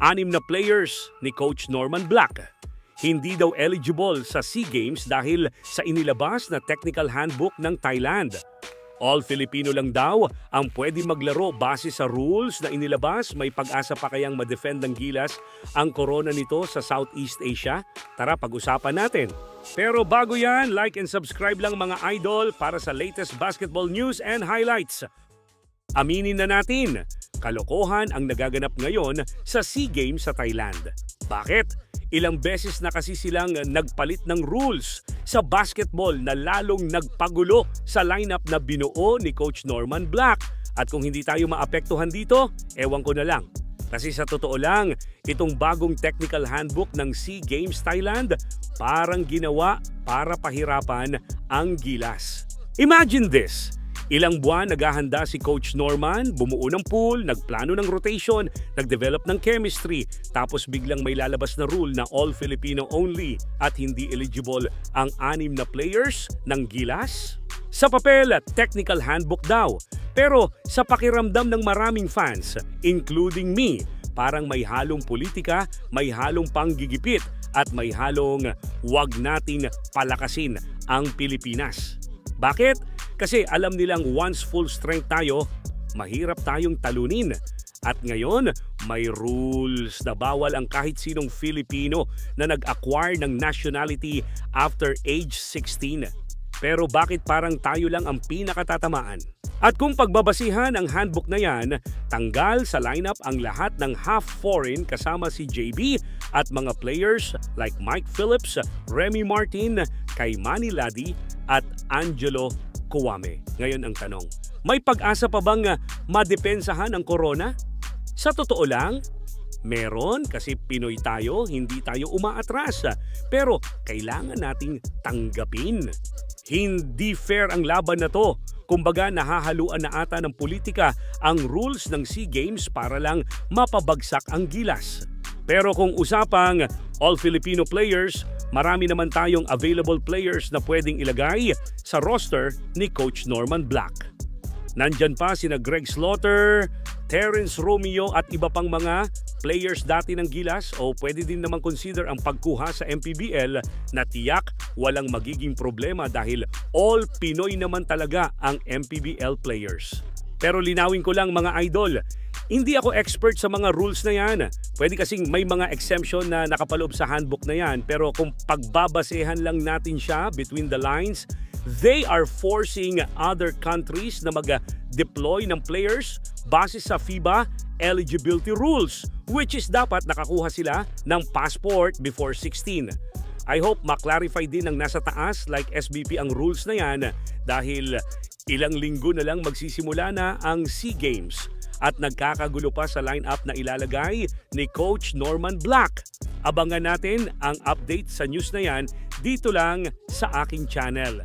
6 na players ni Coach Norman Black hindi daw eligible sa SEA Games dahil sa inilabas na technical handbook ng Thailand. All Filipino lang daw ang pwede maglaro base sa rules na inilabas. May pag-asa pa kayang ma-defend ng Gilas ang corona nito sa Southeast Asia? Tara, pag-usapan natin. Pero bago yan, like and subscribe lang mga idol para sa latest basketball news and highlights. Aminin na natin, kalokohan ang nagaganap ngayon sa SEA Games sa Thailand. Bakit? Ilang beses na kasi silang nagpalit ng rules sa basketball na lalong nagpagulo sa lineup na binuo ni Coach Norman Black. At kung hindi tayo maapektuhan dito, ewan ko na lang. Kasi sa totoo lang, itong bagong technical handbook ng SEA Games Thailand parang ginawa para pahirapan ang Gilas. Imagine this! Ilang buwan naghahanda si Coach Norman, bumuo ng pool, nagplano ng rotation, nagdevelop ng chemistry, tapos biglang may lalabas na rule na all Filipino only at hindi eligible ang 6 na players ng Gilas? Sa papel, technical handbook daw. Pero sa pakiramdam ng maraming fans, including me, parang may halong politika, may halong panggigipit, at may halong wag nating palakasin ang Pilipinas. Bakit? Kasi alam nilang once full strength tayo, mahirap tayong talunin. At ngayon, may rules na bawal ang kahit sinong Filipino na nag-acquire ng nationality after age 16. Pero bakit parang tayo lang ang pinakatatamaan? At kung pagbabasihan ang handbook na yan, tanggal sa lineup ang lahat ng half-foreign kasama si JB at mga players like Mike Phillips, Remy Martin, Kaimani Ladi at Angelo Kuwame. Ngayon ang tanong, may pag-asa pa bang madepensahan ang corona? Sa totoo lang, meron kasi Pinoy tayo, hindi tayo umaatras. Pero kailangan nating tanggapin. Hindi fair ang laban na to. Kumbaga nahahaluan na ata ng politika ang rules ng SEA Games para lang mapabagsak ang Gilas. Pero kung usapang all Filipino players, marami naman tayong available players na pwedeng ilagay sa roster ni Coach Norman Black. Nandyan pa sina Greg Slaughter, Terence Romeo at iba pang mga players dati ng Gilas o pwede din naman consider ang pagkuha sa MPBL na tiyak walang magiging problema dahil all Pinoy naman talaga ang MPBL players. Pero linawin ko lang mga idol, hindi ako expert sa mga rules na yan. Pwede kasing may mga exemption na nakapaloob sa handbook na yan. Pero kung pagbabasehan lang natin siya between the lines, they are forcing other countries na mag-deploy ng players base sa FIBA eligibility rules, which is dapat nakakuha sila ng passport before 16. I hope maklarify din ng nasa taas like SBP ang rules na yan dahil ilang linggo na lang magsisimula na ang SEA Games. At nagkakagulo pa sa lineup na ilalagay ni Coach Norman Black. Abangan natin ang update sa news na yan dito lang sa aking channel.